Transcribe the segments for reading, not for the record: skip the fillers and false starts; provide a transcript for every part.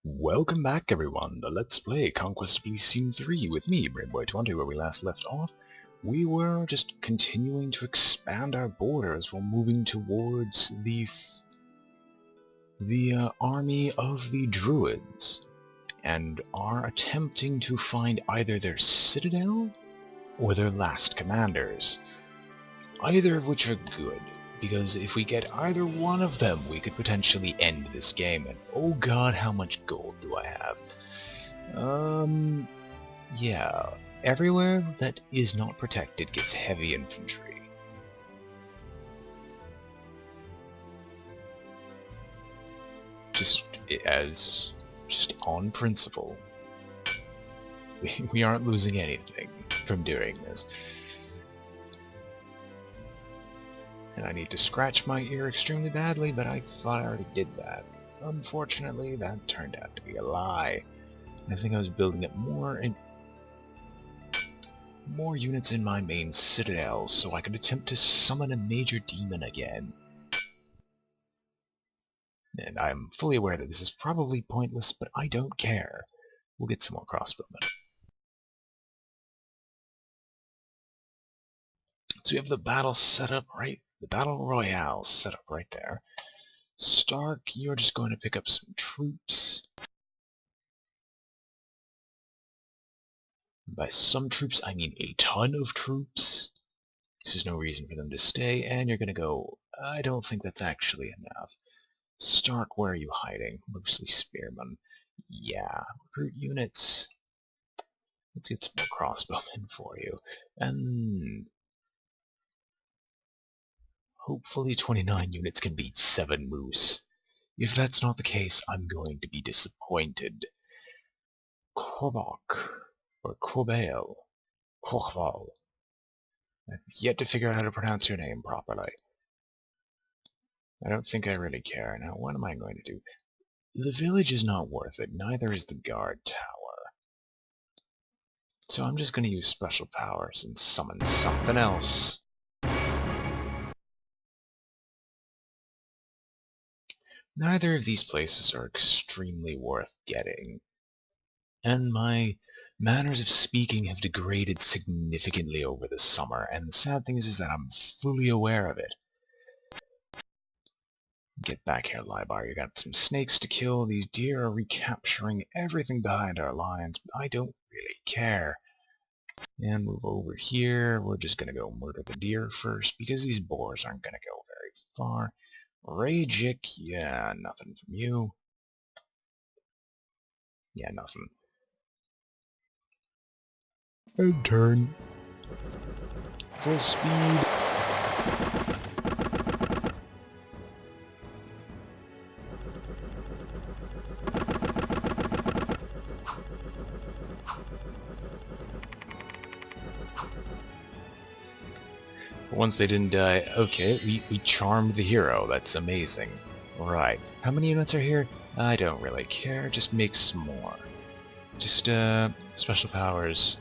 Welcome back everyone to Let's Play Conquest of Elysium 3 with me, BrainBoy 20, where we last left off. We were just continuing to expand our borders while moving towards the army of the Druids, and are attempting to find either their citadel or their last commanders, either of which are good. Because if we get either one of them, we could potentially end this game, and oh god, how much gold do I have? Yeah. Everywhere that is not protected gets heavy infantry. Just on principle. We aren't losing anything from doing this. And I need to scratch my ear extremely badly, but I thought I already did that. Unfortunately, that turned out to be a lie. I think I was building up more units in my main citadel so I could attempt to summon a major demon again. And I'm fully aware that this is probably pointless, but I don't care. We'll get some more crossbowmen. So we have the battle set up right, the Battle Royale set up right there. Stark, you're just going to pick up some troops. By some troops, I mean a ton of troops. There's no reason for them to stay, and you're gonna go, I don't think that's actually enough. Stark, where are you hiding? Mostly spearmen. Yeah, recruit units. Let's get some more crossbowmen for you. And hopefully 29 units can beat 7 moose. If that's not the case, I'm going to be disappointed. Korbok, or Korbeo, Korval. I've yet to figure out how to pronounce your name properly. I don't think I really care. Now, what am I going to do? The village is not worth it, neither is the guard tower. So I'm just going to use special powers and summon something else. Neither of these places are extremely worth getting, and my manners of speaking have degraded significantly over the summer, and the sad thing is that I'm fully aware of it. Get back here, Libar. You got some snakes to kill. These deer are recapturing everything behind our lines, but I don't really care. And move over here. We're just gonna go murder the deer first, because these boars aren't gonna go very far. Ragic, yeah, nothing from you. Yeah, nothing. And turn. Full speed. Once they didn't die, okay, we charmed the hero. That's amazing. Right. How many units are here? I don't really care. Just make some more. Just, special powers.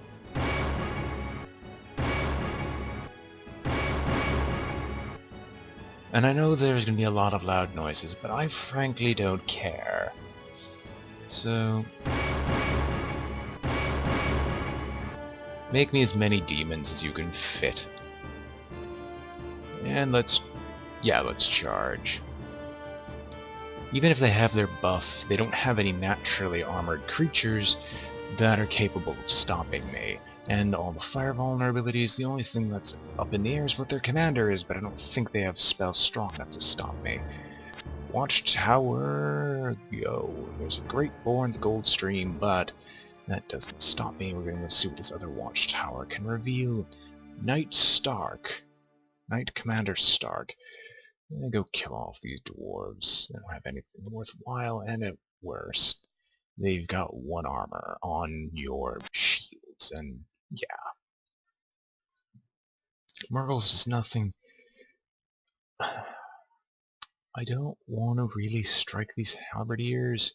And I know there's gonna be a lot of loud noises, but I frankly don't care. So... make me as many demons as you can fit. And let's charge. Even if they have their buff, they don't have any naturally armored creatures that are capable of stopping me. And all the fire vulnerabilities, the only thing that's up in the air is what their commander is, but I don't think they have spells strong enough to stop me. Watchtower, go. There's a great boar in the gold stream, but that doesn't stop me. We're going to see what this other watchtower can reveal. Knight Stark. Knight Commander Stark. I'm gonna go kill off these dwarves. They don't have anything worthwhile, and at worst, they've got 1 armor on your shields, and yeah. Murgles is nothing. I don't want to really strike these halberdiers,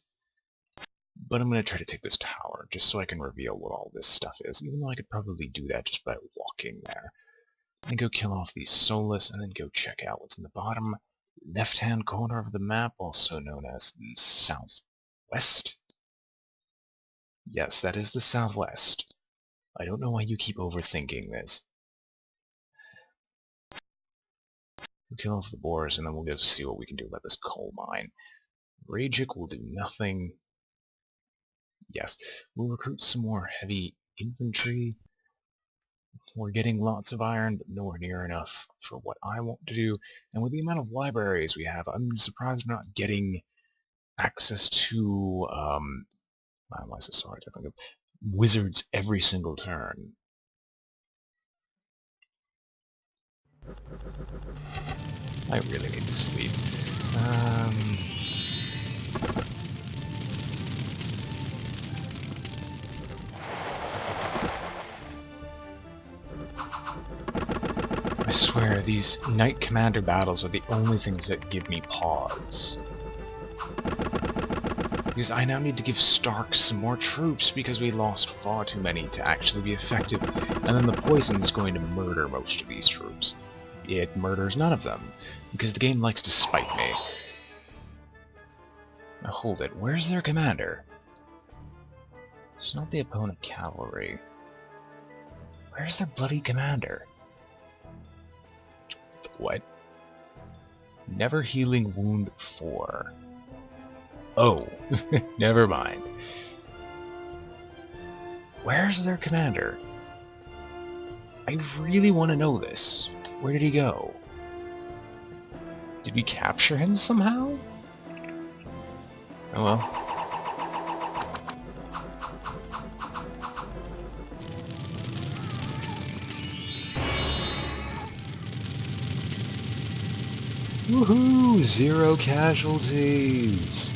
but I'm going to try to take this tower, just so I can reveal what all this stuff is, even though I could probably do that just by walking there. And go kill off these soulless, and then go check out what's in the bottom left-hand corner of the map, also known as the southwest. Yes, that is the southwest. I don't know why you keep overthinking this. We'll kill off the boars, and then we'll go see what we can do about this coal mine. Rajik will do nothing. Yes, we'll recruit some more heavy infantry. We're getting lots of iron, but nowhere near enough for what I want to do. And with the amount of libraries we have, I'm surprised we're not getting access to, why is it so hard to think of? Wizards every single turn. I really need to sleep. I swear, these Knight Commander battles are the only things that give me pause. Because I now need to give Stark some more troops because we lost far too many to actually be effective, and then the poison's going to murder most of these troops. It murders none of them, because the game likes to spite me. Now hold it, where's their commander? It's not the opponent cavalry. Where's their bloody commander? What? Never healing wound 4. Oh, never mind. Where's their commander? I really want to know this. Where did he go? Did we capture him somehow? Oh well. Woohoo! 0 casualties!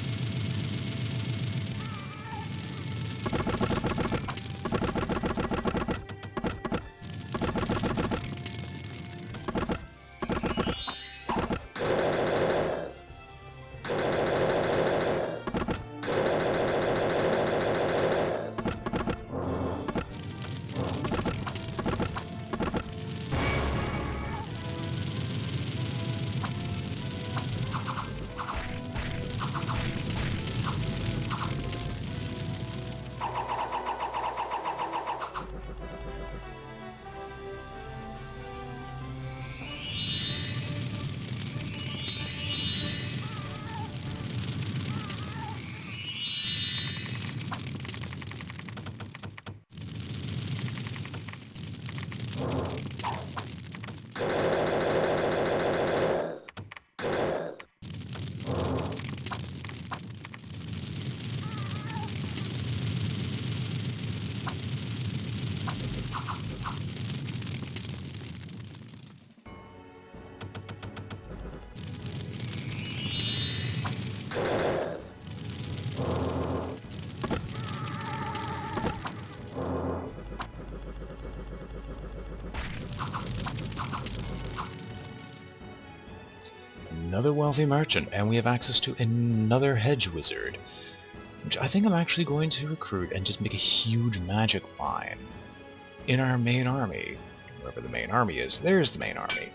Another wealthy merchant, and we have access to another hedge wizard, which I think I'm actually going to recruit and just make a huge magic line in our main army. Wherever the main army is, there's the main army.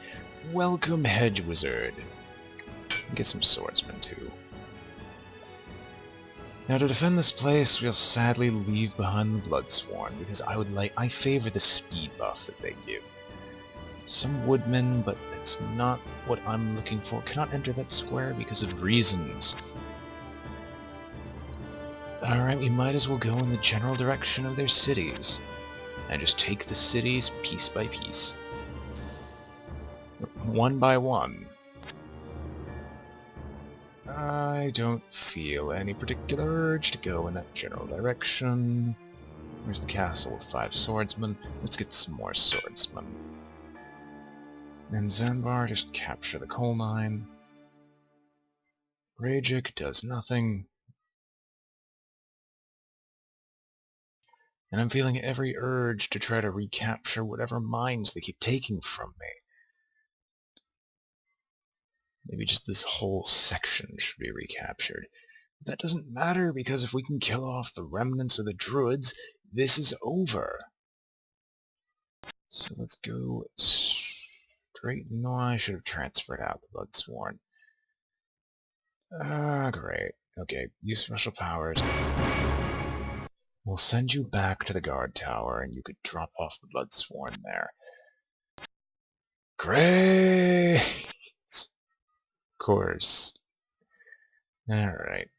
Welcome, hedge wizard. Get some swordsmen too. Now to defend this place, we'll sadly leave behind the Bloodsworn, because I favor the speed buff that they give. Some woodmen, but that's not what I'm looking for. Cannot enter that square because of reasons. Alright, we might as well go in the general direction of their cities, and just take the cities piece by piece. One by one. I don't feel any particular urge to go in that general direction. Where's the castle with 5 swordsmen? Let's get some more swordsmen. And Zanbar, just capture the coal mine. Rajik does nothing. And I'm feeling every urge to try to recapture whatever mines they keep taking from me. Maybe just this whole section should be recaptured. But that doesn't matter, because if we can kill off the remnants of the druids, this is over. So let's go straight. No, I should have transferred out the Bloodsworn. Ah, great. Okay, use special powers. We'll send you back to the guard tower, and you could drop off the Bloodsworn there. Great! Of course. Alright.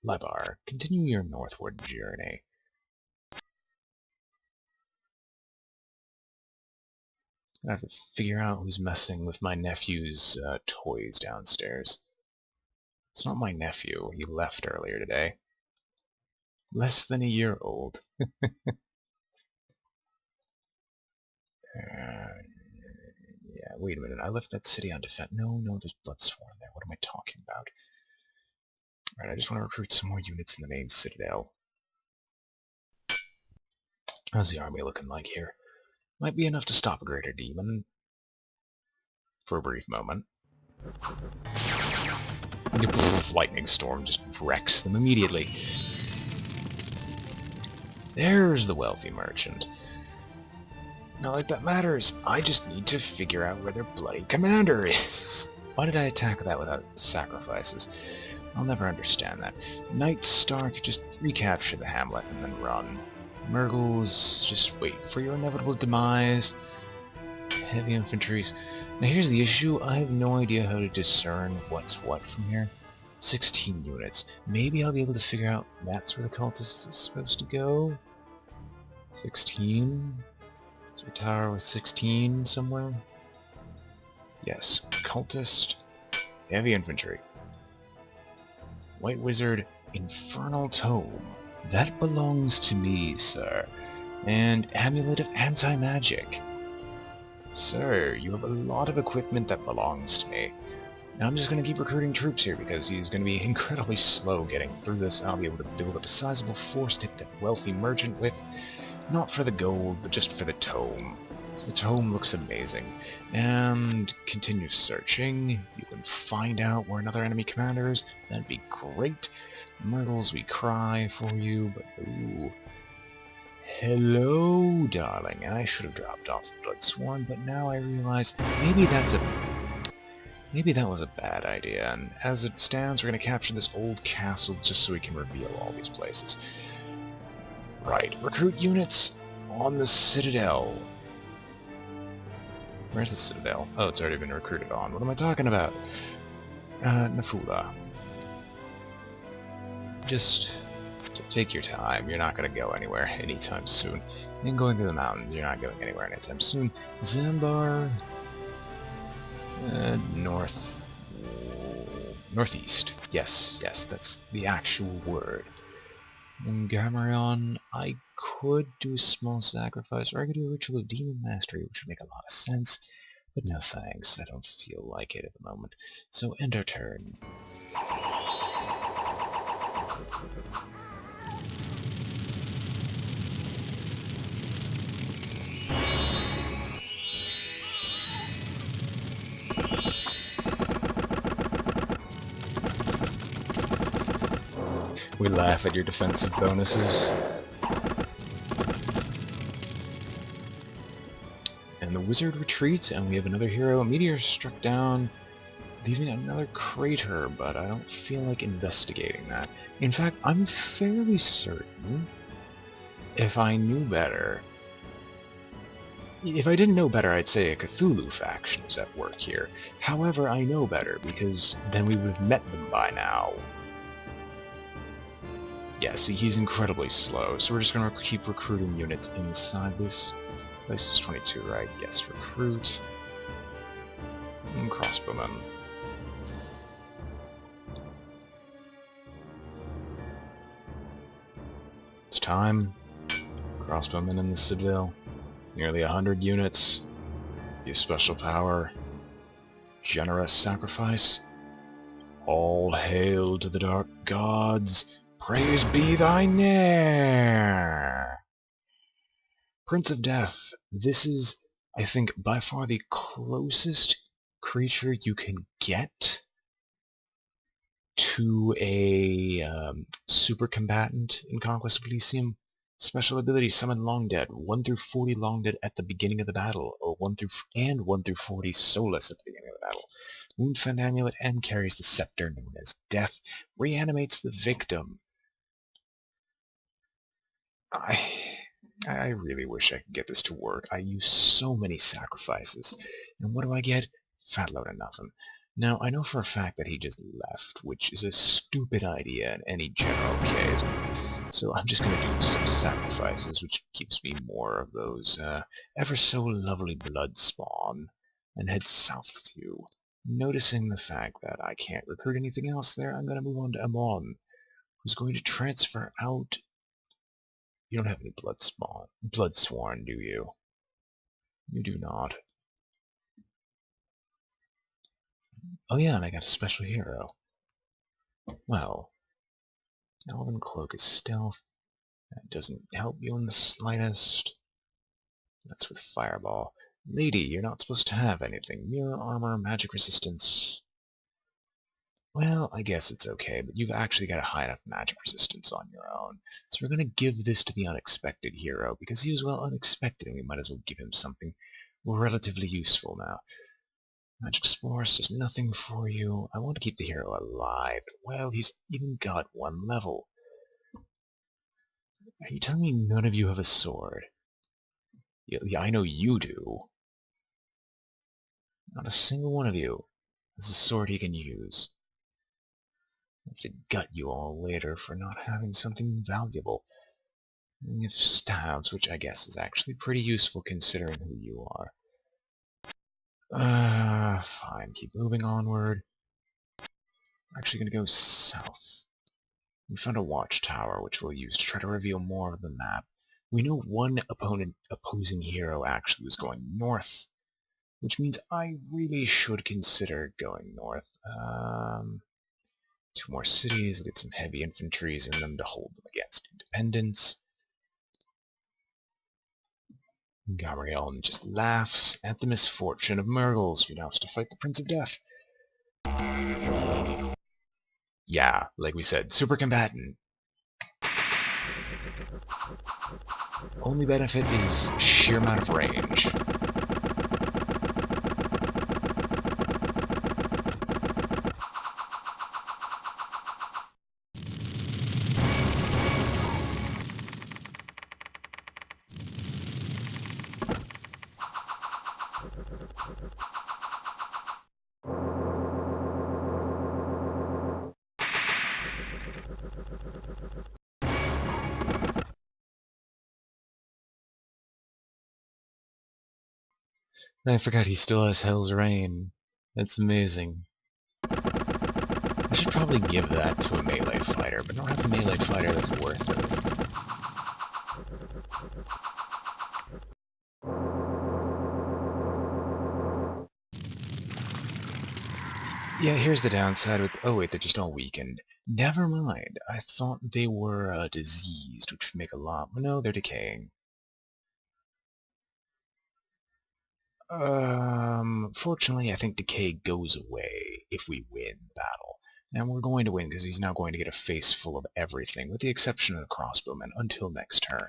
Lebar, continue your northward journey. I have to figure out who's messing with my nephew's toys downstairs. It's not my nephew. He left earlier today. Less than a year old. Yeah, wait a minute. I left that city on defense. No, there's Bloodsworn there. What am I talking about? Alright, I just want to recruit some more units in the main citadel. How's the army looking like here? Might be enough to stop a greater demon. For a brief moment. Lightning storm just wrecks them immediately. There's the wealthy merchant. Not like that matters. I just need to figure out where their bloody commander is. Why did I attack that without sacrifices? I'll never understand that. Knight Stark, just recapture the hamlet and then run. Murgles, just wait for your inevitable demise. Heavy infantries. Now here's the issue. I have no idea how to discern what's what from here. 16 units. Maybe I'll be able to figure out that's where the cultist is supposed to go. 16. Is there a tower with 16 somewhere? Yes. Cultist. Heavy infantry. White Wizard. Infernal Tome. That belongs to me, sir. And Amulet of Anti-Magic. Sir, you have a lot of equipment that belongs to me. Now I'm just going to keep recruiting troops here because he's going to be incredibly slow getting through this. I'll be able to build up a sizable force to hit that wealthy merchant with. Not for the gold, but just for the tome. So the tome looks amazing. And continue searching. You can find out where another enemy commander is. That'd be great. Myrtles, we cry for you, but ooh. Hello, darling. I should have dropped off the Bloodsworn, but now I realize maybe that was a bad idea, and as it stands, we're going to capture this old castle just so we can reveal all these places. Right, recruit units on the Citadel. Where's the Citadel? Oh, it's already been recruited on. What am I talking about? Nafula. Just take your time. You're not going to go anywhere anytime soon. And going through the mountains, you're not going anywhere anytime soon. Zambar... northeast. Yes, that's the actual word. And Gamarion, I could do a small sacrifice, or I could do a Ritual of Demon Mastery, which would make a lot of sense. But no thanks, I don't feel like it at the moment. So end our turn. We laugh at your defensive bonuses. And the wizard retreats, and we have another hero. A meteor struck down, leaving another crater, but I don't feel like investigating that. In fact, I'm fairly certain, if I knew better... If I didn't know better, I'd say a Cthulhu faction is at work here. However, I know better, because then we would have met them by now. Yeah, see, he's incredibly slow, so we're just going to keep recruiting units inside this. Place is 22, right? Yes, recruit. And crossbowmen. It's time. Crossbowmen in the Citadel. Nearly 100 units. Use special power. Generous sacrifice. All hail to the dark gods. Praise be thy name! Prince of Death. This is, I think, by far the closest creature you can get to a super combatant in Conquest of Elysium. Special ability, summon Long Dead. 1 through 40 Long Dead at the beginning of the battle, or 1 through 40 Solus at the beginning of the battle. Woundfend Amulet M carries the scepter known as Death. Reanimates the victim. I... I really wish I could get this to work. I use so many sacrifices. And what do I get? Fat load of nothing. Now, I know for a fact that he just left, which is a stupid idea in any general case. So I'm just going to do some sacrifices, which gives me more of those ever so lovely blood spawn, and head south with you. Noticing the fact that I can't recruit anything else there, I'm going to move on to Amon, who's going to transfer out. You don't have any blood sworn, do you? You do not. Oh yeah, and I got a special hero. Well, Elven Cloak is stealth. That doesn't help you in the slightest. That's with Fireball. Lady, you're not supposed to have anything. Mirror armor, magic resistance. Well, I guess it's okay, but you've actually got a high enough magic resistance on your own. So we're going to give this to the unexpected hero, because he was, well, unexpected, and we might as well give him something relatively useful now. Magic Spores does nothing for you. I want to keep the hero alive. Well, he's even got 1 level. Are you telling me none of you have a sword? Yeah, I know you do. Not a single one of you has a sword he can use. I have to gut you all later for not having something valuable. If stabs, which I guess is actually pretty useful considering who you are. Fine, keep moving onward. We're actually going to go south. We found a watchtower, which we'll use to try to reveal more of the map. We know one opposing hero actually was going north, which means I really should consider going north. 2 more cities, we'll get some heavy infantries in them to hold them against independence. Gabrielle just laughs at the misfortune of Murgles, who now has to fight the Prince of Death. Yeah, like we said, super combatant. Only benefit is sheer amount of range. I forgot he still has Hell's Reign. That's amazing. I should probably give that to a melee fighter, but I don't have a melee fighter that's worth it. Yeah, here's the downside with... Oh wait, they're just all weakened. Never mind. I thought they were diseased, which would make a lot... No, they're decaying. Fortunately, I think decay goes away if we win battle. And we're going to win because he's now going to get a face full of everything, with the exception of the crossbowmen, until next turn.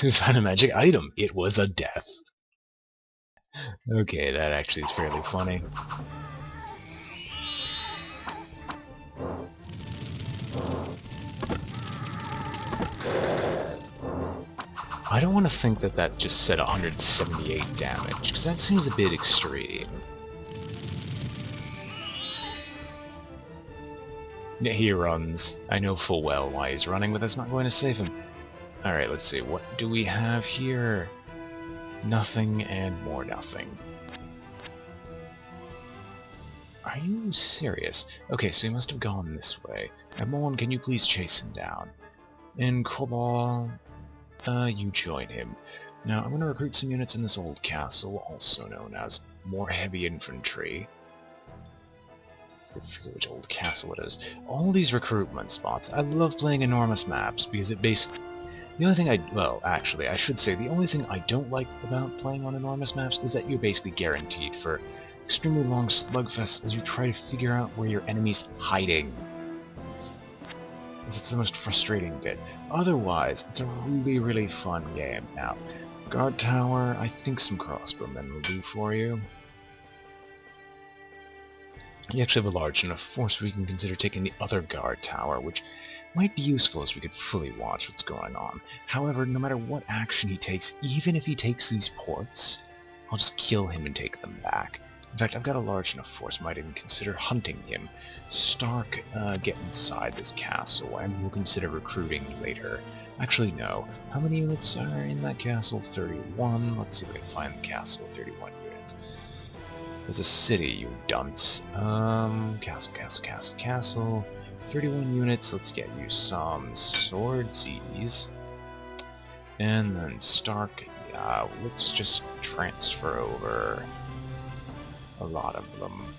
We found a magic item. It was a death. Okay, that actually is fairly funny. I don't want to think that that just said 178 damage, because that seems a bit extreme. He runs. I know full well why he's running, but that's not going to save him. Alright, let's see. What do we have here? Nothing and more nothing. Are you serious? Okay, so he must have gone this way. Amon, can you please chase him down? And Cobalt, you join him. Now, I'm going to recruit some units in this old castle, also known as more heavy infantry. I forget which old castle it is. All these recruitment spots. I love playing enormous maps, because it basically... The only thing well, actually, I should say, the only thing I don't like about playing on enormous maps is that you're basically guaranteed for extremely long slugfests as you try to figure out where your enemy's hiding. It's the most frustrating bit. Otherwise, it's a really, really fun game. Now, guard tower, I think some crossbowmen will do for you. You actually have a large enough force where we can consider taking the other guard tower, which might be useful as we could fully watch what's going on. However, no matter what action he takes, even if he takes these ports, I'll just kill him and take them back. In fact, I've got a large enough force, might even consider hunting him. Stark, get inside this castle, and we'll consider recruiting later. Actually, no. How many units are in that castle? 31. Let's see if we can find the castle with 31 units. It's a city, you dunce. Castle. 31 units, let's get you some swordsies. And then Stark, yeah, let's just transfer over a lot of them.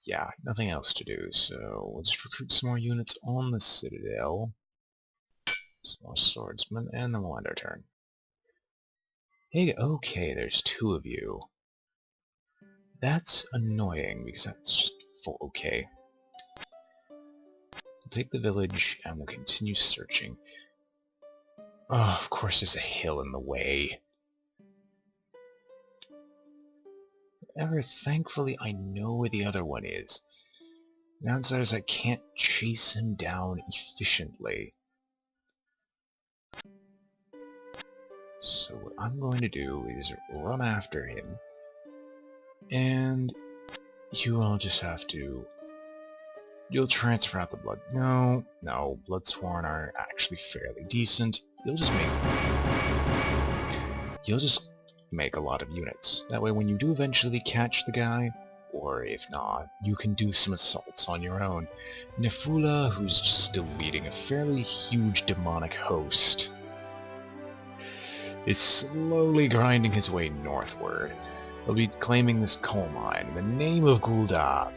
Yeah, nothing else to do, so we'll just recruit some more units on the Citadel. Some more swordsmen, and then we'll end our turn. Hey, okay, there's 2 of you. That's annoying, because that's just full okay. We'll take the village, and we'll continue searching. Oh, of course there's a hill in the way. However, thankfully I know where the other one is. The downside is I can't chase him down efficiently. So what I'm going to do is run after him, and you all just have to... You'll transfer out the blood. No, Bloodsworn are actually fairly decent. You'll just make a lot of units. That way when you do eventually catch the guy, or if not, you can do some assaults on your own. Nefula, who's just still leading a fairly huge demonic host, is slowly grinding his way northward. He'll be claiming this coal mine in the name of Gul'dan.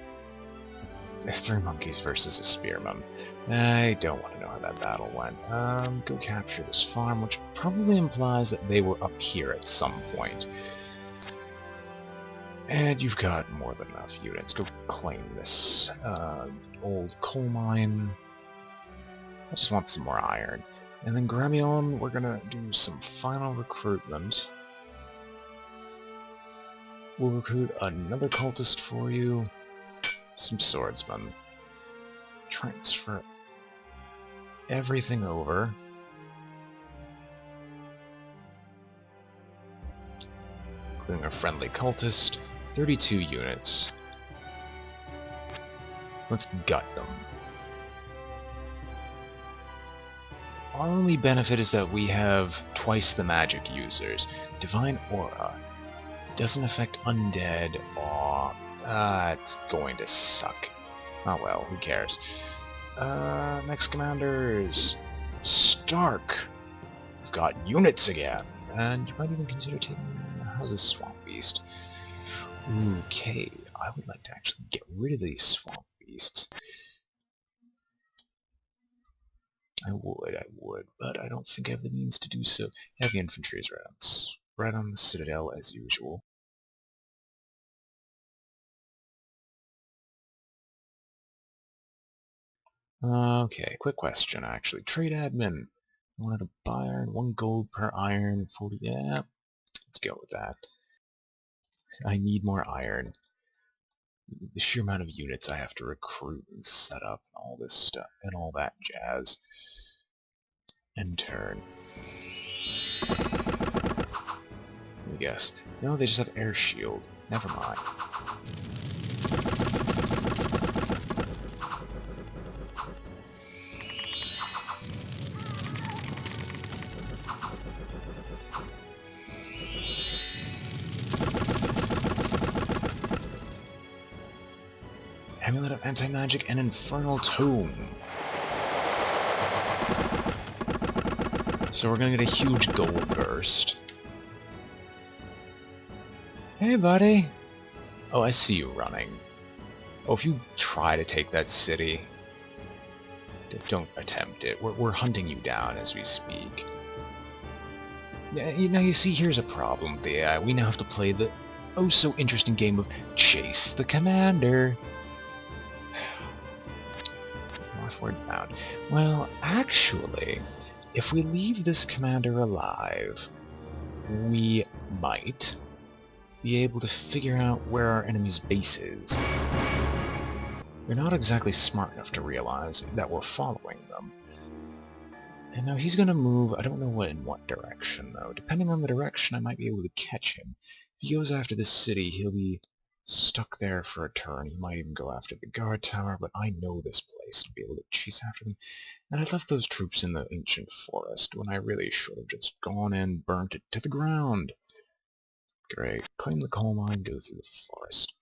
3 monkeys versus a spearman. I don't want to know how that battle went. Go capture this farm, which probably implies that they were up here at some point. And you've got more than enough units. Go claim this old coal mine. I just want some more iron. And then Gremion, we're gonna do some final recruitment. We'll recruit another cultist for you. Some swordsmen. Transfer everything over. Including our friendly cultist. 32 units. Let's gut them. Our only benefit is that we have twice the magic users. Divine Aura. Doesn't affect undead. Aw, it's going to suck. Oh well, who cares. Next commanders. Stark. We've got units again. And you might even consider taking... How's this Swamp Beast? Okay, I would like to actually get rid of these Swamp Beasts. I would, but I don't think I have the means to do so. Heavy infantry is right on the Citadel as usual. Okay, quick question actually. Trade admin. 1 out of iron, 1 gold per iron, 40, yeah. Let's go with that. I need more iron. The sheer amount of units I have to recruit and set up and all this stuff and all that jazz. End turn. Let me guess. No, they just have air shield. Never mind. Amulet of Anti-Magic and Infernal Tome. So we're gonna get a huge gold burst. Hey, buddy! Oh, I see you running. Oh, if you try to take that city, don't attempt it. We're hunting you down as we speak. Now you see, here's a problem with the AI. We now have to play the oh-so-interesting game of Chase the Commander. Northward bound. Well, actually, if we leave this commander alive, we might be able to figure out where our enemy's base is. They're not exactly smart enough to realize that we're following them. And now he's gonna move, I don't know in what direction, though. Depending on the direction, I might be able to catch him. If he goes after this city, he'll be stuck there for a turn. He might even go after the guard tower, but I know this place to be able to chase after them. And I left those troops in the ancient forest when I really should have just gone and burnt it to the ground. Great. Claim the coal mine, go through the forest.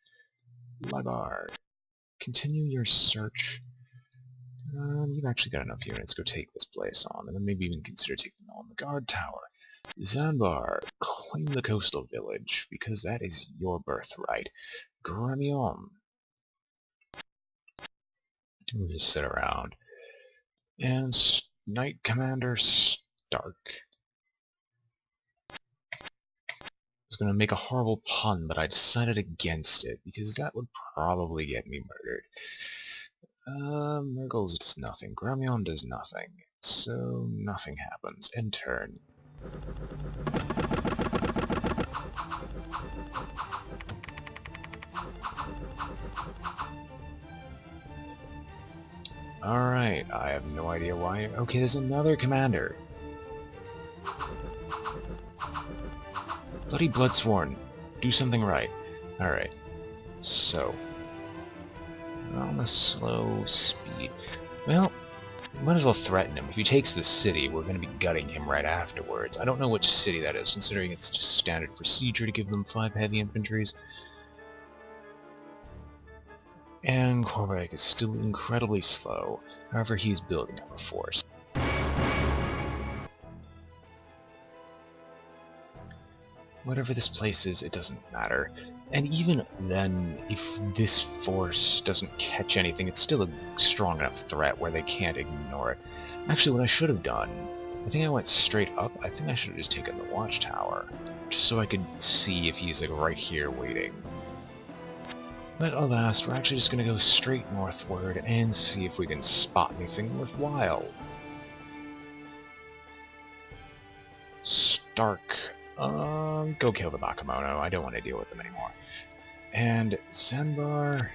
Lybar, continue your search. You've actually got enough units. Go take this place on, and then maybe even consider taking on the guard tower. Zanbar, claim the coastal village, because that is your birthright. Gremion, we'll just sit around. And Knight Commander Stark. I was going to make a horrible pun, but I decided against it, because that would probably get me murdered. Murgles does nothing. Gremion does nothing. So nothing happens. End turn. Alright, I have no idea why. Okay, there's another commander. Bloody Bloodsworn. Do something right. Alright. So. On a slow speed. Well, might as well threaten him. If he takes the city, we're going to be gutting him right afterwards. I don't know which city that is, considering it's just standard procedure to give them 5 heavy infantries. And Korvac is still incredibly slow. However, he's building up a force. Whatever this place is, it doesn't matter. And even then, if this force doesn't catch anything, it's still a strong enough threat where they can't ignore it. Actually, what I should have done, I think I went straight up. I think I should have just taken the watchtower, just so I could see if he's like right here waiting. But alas, we're actually just going to go straight northward and see if we can spot anything worthwhile. Stark. Go kill the Bakemono. I don't want to deal with them anymore. And Zanbar,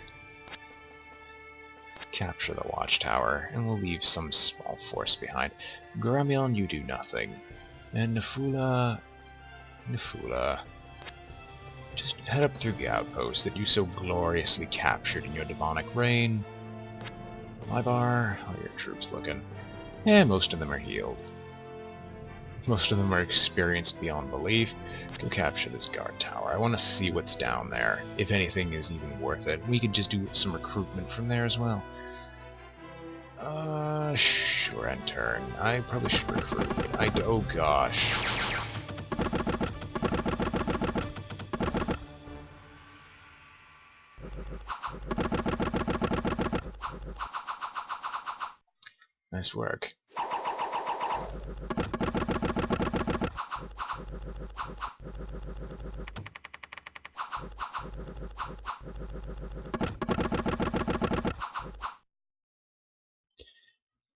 capture the watchtower, and we'll leave some small force behind. Gremion, you do nothing. And Nafula, just head up through the outpost that you so gloriously captured in your demonic reign. Lybar, how are your troops looking? Most of them are healed. Most of them are experienced beyond belief. Go capture this guard tower. I want to see what's down there, if anything is even worth it. We could just do some recruitment from there as well. Sure, end turn. I probably should recruit. Oh gosh. Nice work.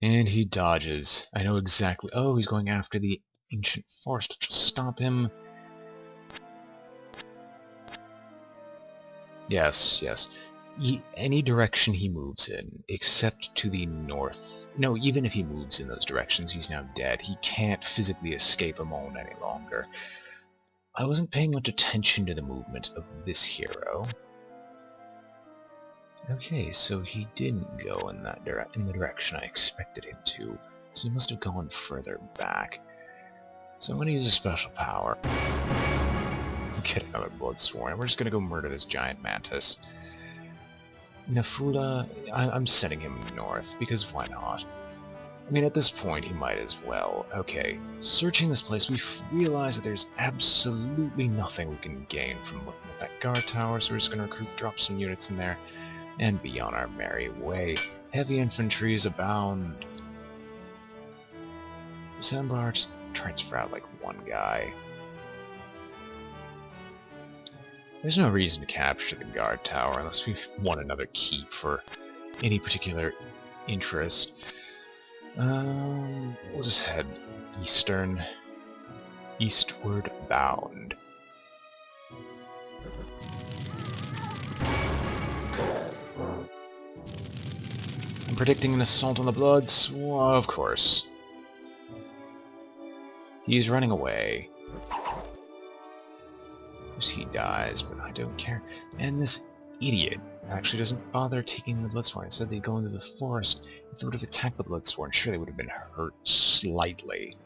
And he dodges. I know exactly. Oh, he's going after the ancient forest. Just stop him. Yes, yes. Any direction he moves in, except to the north. No, even if he moves in those directions, he's now dead. He can't physically escape Amon any longer. I wasn't paying much attention to the movement of this hero. Okay, so he didn't go in that in the direction I expected him to. So he must have gone further back. So I'm going to use a special power. Get another Bloodsworn. We're just going to go murder this giant mantis. Nafula, I'm sending him north, because why not? I mean, at this point, he might as well. Okay, searching this place, we realize that there's absolutely nothing we can gain from looking at that guard tower, so we're just going to drop some units in there, and be on our merry way. Heavy infantry is abound. Zanbar, just transfer out like one guy. There's no reason to capture the guard tower unless we want another keep for any particular interest. We'll just head eastward bound. I'm predicting an assault on the Bloods? Well, of course. He's running away. He dies, but I don't care. And this idiot actually doesn't bother taking the Bloodsworn. Instead, they go into the forest. If they would have attacked the Bloodsworn, sure, they would have been hurt slightly.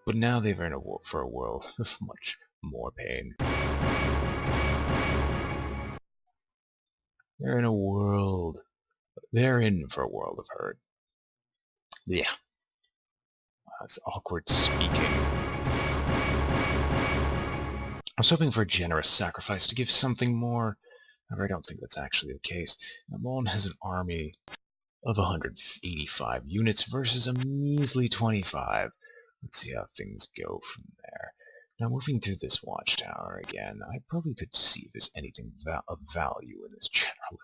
But now they're in for a world of much more pain. They're in for a world of hurt. Yeah. That's awkward speaking. I was hoping for a generous sacrifice to give something more. However, I don't think that's actually the case. Amon has an army of 185 units versus a measly 25. Let's see how things go from there. Now, moving through this watchtower again, I probably could see if there's anything of value in this general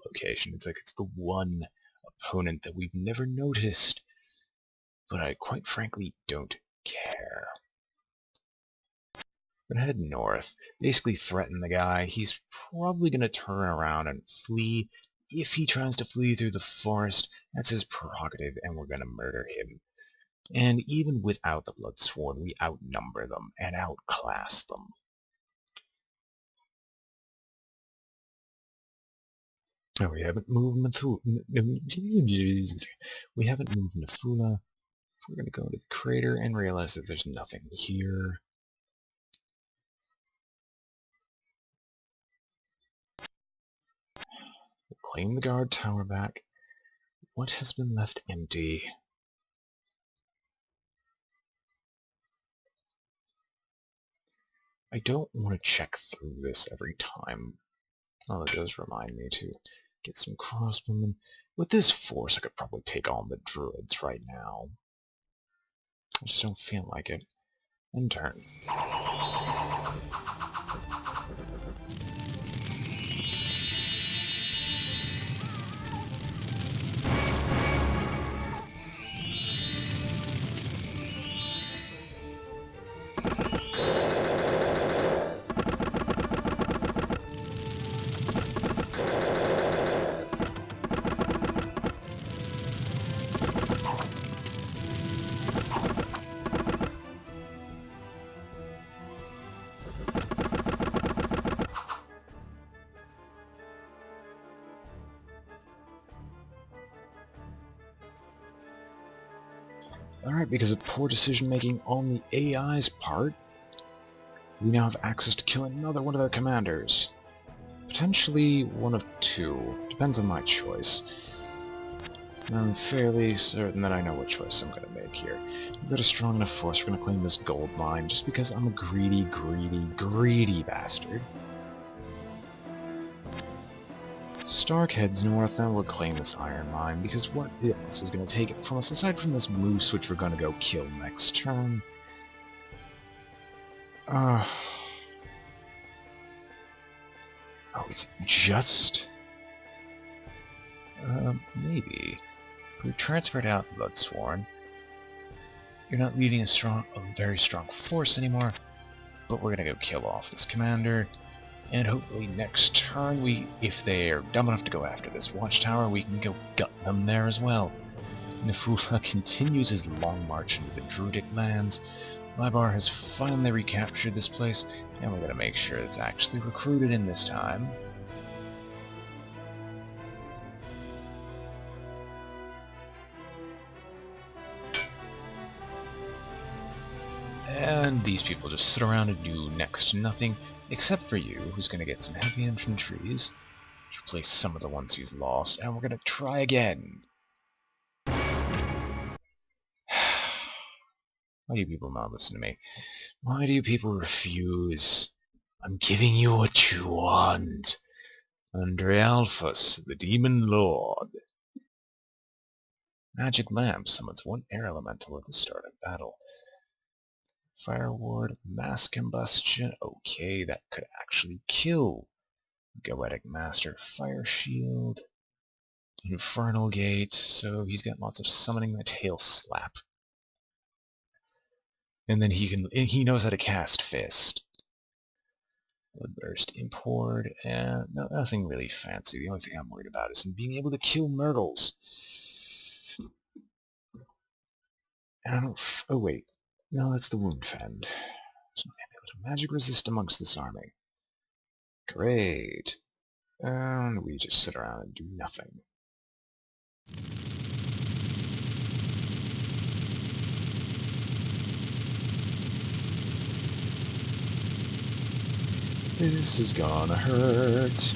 location. It's like it's the one opponent that we've never noticed. But I quite frankly don't care. But head north, basically threaten the guy. He's probably going to turn around and flee. If he tries to flee through the forest, that's his prerogative, and we're going to murder him. And even without the Bloodsworn, we outnumber them and outclass them. Oh, we haven't moved Methula. We haven't moved Methula. We're going to go into the crater and realize that there's nothing here. Claim the guard tower back. What has been left empty? I don't want to check through this every time. Oh, it does remind me to get some crossbowmen. With this force, I could probably take on the druids right now. I just don't feel like it. End turn. Alright, because of poor decision-making on the AI's part, we now have access to kill another one of their commanders. Potentially one of two. Depends on my choice. I'm fairly certain that I know what choice I'm going to make here. We've got a strong enough force, we're going to claim this gold mine, just because I'm a greedy, greedy, greedy bastard. Stark heads north, and we'll claim this iron mine, because what else is going to take it from us, aside from this moose, which we're going to go kill next turn? Oh, it's just... maybe. If we transferred out Bloodsworn, you're not leading a very strong force anymore, but we're going to go kill off this commander. And hopefully next turn, if they are dumb enough to go after this watchtower, we can go gut them there as well. Nefula continues his long march into the Druidic lands. Lybar has finally recaptured this place, and we're going to make sure it's actually recruited in this time. And these people just sit around and do next to nothing. Except for you, who's going to get some heavy infantries, to replace some of the ones he's lost, and we're going to try again. Why do you people not listen to me? Why do you people refuse? I'm giving you what you want. Andre Alphas, the Demon Lord. Magic Lamp summons one air elemental at the start of battle. Fire ward, mass combustion. Okay, that could actually kill. Goetic Master, Fire Shield, Infernal Gate, so he's got lots of summoning the Tail Slap. And then he knows how to cast Fist. Bloodburst, Import, and nothing really fancy. The only thing I'm worried about is him being able to kill Myrtles. And I don't... oh wait. No, that's the Wound Fend. There's no amulet of magic resist amongst this army. Great. And we just sit around and do nothing. This is gonna hurt.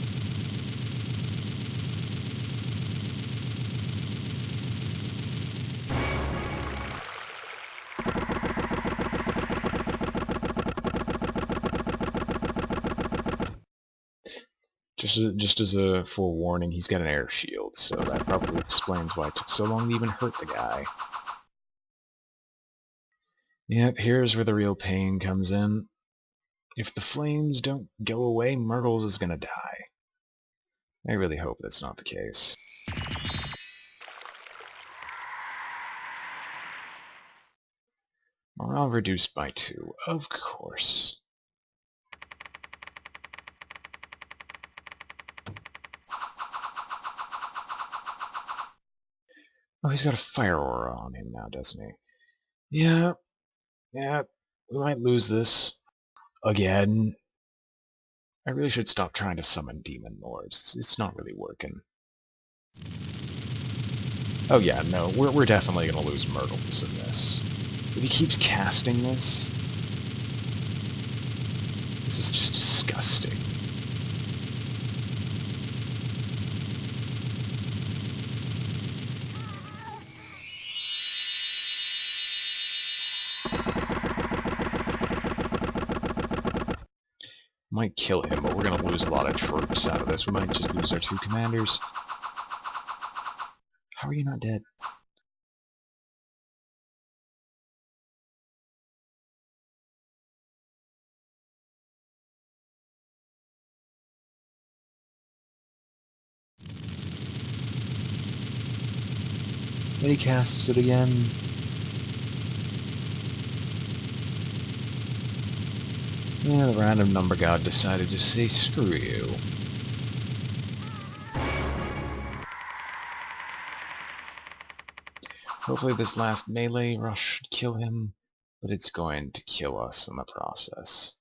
Just as a forewarning, he's got an air shield, so that probably explains why it took so long to even hurt the guy. Yep, here's where the real pain comes in. If the flames don't go away, Myrtles is gonna die. I really hope that's not the case. Morale reduced by 2, of course. Oh, he's got a fire aura on him now, doesn't he? Yeah, we might lose this. Again. I really should stop trying to summon Demon Lords. It's not really working. Oh yeah, no, we're definitely gonna lose Myrtles in this. If he keeps casting this is just disgusting. Might kill him, but we're gonna lose a lot of troops out of this. We might just lose our 2 commanders. How are you not dead? And he casts it again. Yeah, the random number god decided to say screw you. Hopefully this last melee rush should kill him, but it's going to kill us in the process.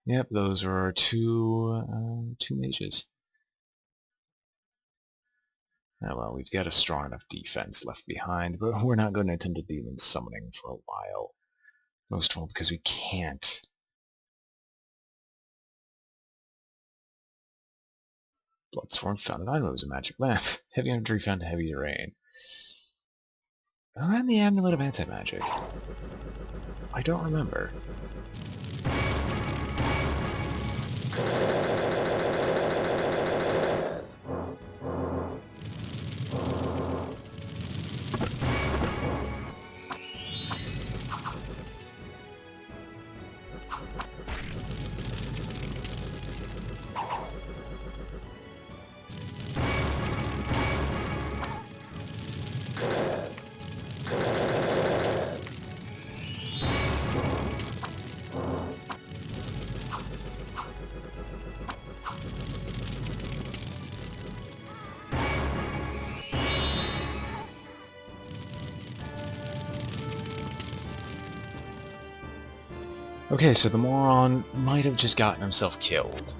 Yep, those are our two mages. Oh well, we've got a strong enough defense left behind, but we're not going to attempt to demon summoning for a while. Most of all because we can't. Bloodsworn found an item. It was a magic lamp. Heavy infantry found heavy rain. Oh, and the amulet of anti-magic. I don't remember. Okay, so the moron might have just gotten himself killed.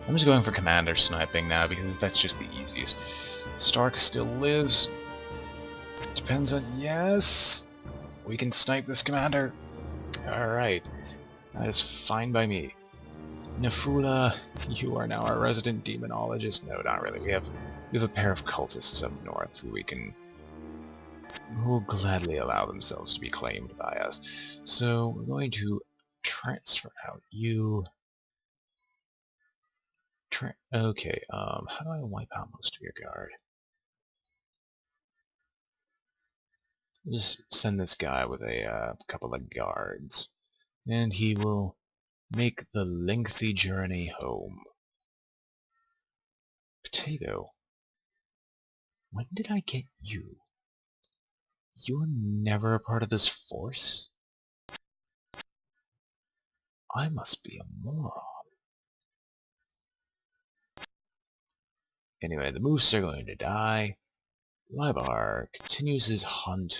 I'm just going for commander sniping now because that's just the easiest. Stark still lives. Depends on... yes! We can snipe this commander. Alright. That is fine by me. Nafula, you are now our resident demonologist. No, not really. We have a pair of cultists up north who will gladly allow themselves to be claimed by us. So we're going to transfer out you. Okay, how do I wipe out most of your guard? Just send this guy with a couple of guards, and he will make the lengthy journey home. Potato, when did I get you? You were never a part of this force? I must be a moron. Anyway, the moose are going to die. Lybar continues his hunt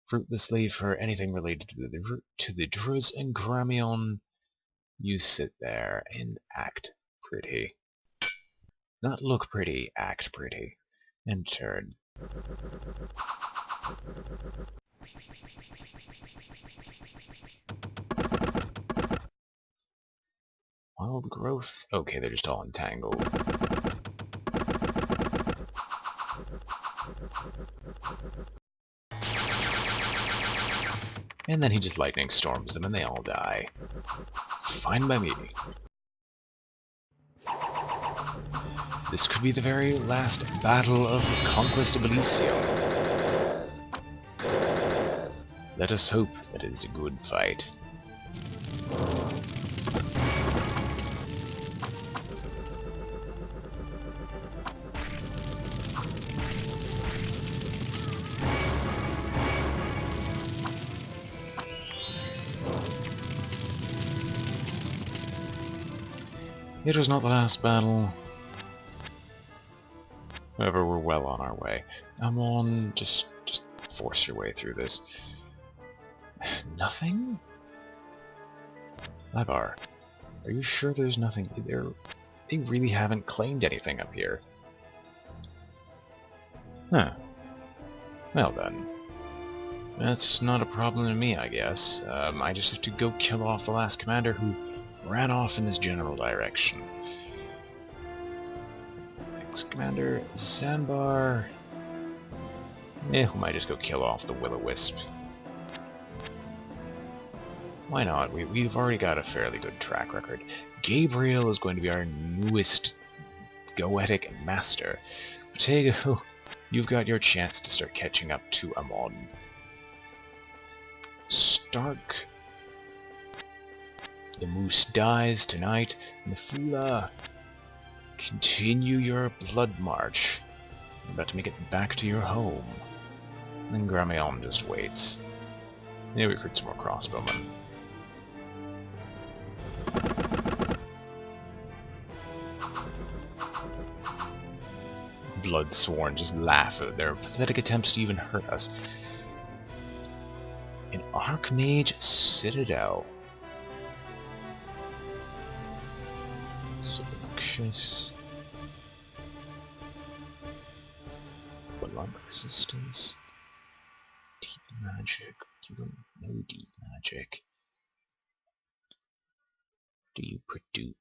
fruitlessly for anything related to the Druids, and Gramion, you sit there and act pretty. Not look pretty, act pretty. End turn. Wild growth? Okay, they're just all entangled. And then he just lightning storms them and they all die. Fine by me. This could be the very last battle of Conquest of Elysium. Let us hope that it is a good fight. It was not the last battle. However, we're well on our way. Come on, just force your way through this. Nothing? Lybar, are you sure there's nothing there? They really haven't claimed anything up here. Huh. Well then. That's not a problem to me, I guess. I just have to go kill off the last commander who ran off in this general direction. Commander Sandbar. We might just go kill off the Will-O-Wisp. Why not? We've already got a fairly good track record. Gabriel is going to be our newest Goetic master. Potato, you've got your chance to start catching up to Amon. Stark. The moose dies tonight. Nefula, continue your blood march. You're about to make it back to your home. And Gramion just waits. Yeah, we recruit some more crossbowmen. Bloodsworn just laugh at their pathetic attempts to even hurt us. An Archmage Citadel. Suspicious. Lumber resistance. Deep magic. You don't know deep magic. Do you produce?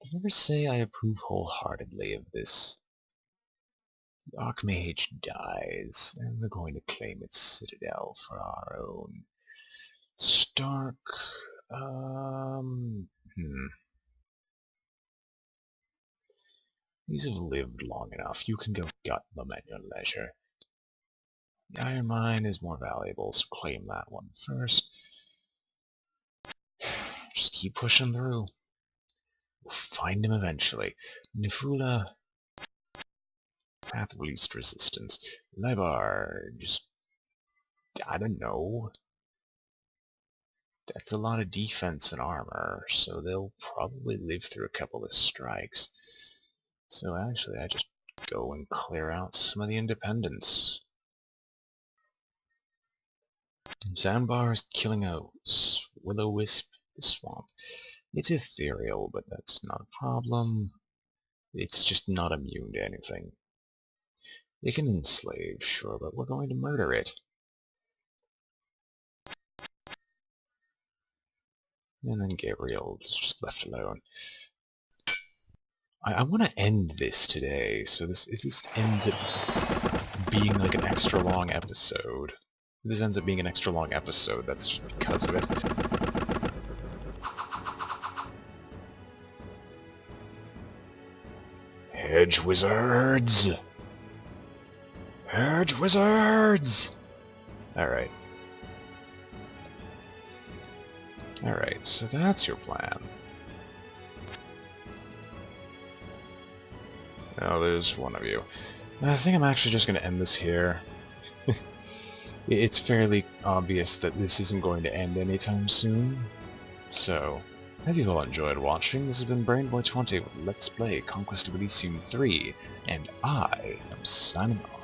Did I ever say I approve wholeheartedly of this? The Archmage dies, and we're going to claim its citadel for our own. Stark, These have lived long enough. You can go gut them at your leisure. The iron mine is more valuable, so claim that one first. Just keep pushing through. We'll find him eventually. Nefula, path of least resistance. Lybar, just, I don't know. That's a lot of defense and armor, so they'll probably live through a couple of strikes. So actually, I just go and clear out some of the independents. Sandbar is killing a Will-O-Wisp the swamp. It's ethereal, but that's not a problem. It's just not immune to anything. They can enslave, sure, but we're going to murder it. And then Gabriel is just left alone. I want to end this today, so this at least ends up being like an extra long episode. If this ends up being an extra long episode, that's just because of it. Hedge wizards! Hedge wizards! Alright. Alright, so that's your plan. Oh, there's one of you. I think I'm actually just going to end this here. It's fairly obvious that this isn't going to end anytime soon. So, I hope you've all enjoyed watching. This has been BrainBoy 20 with Let's Play Conquest of Elysium 3, and I am signing off.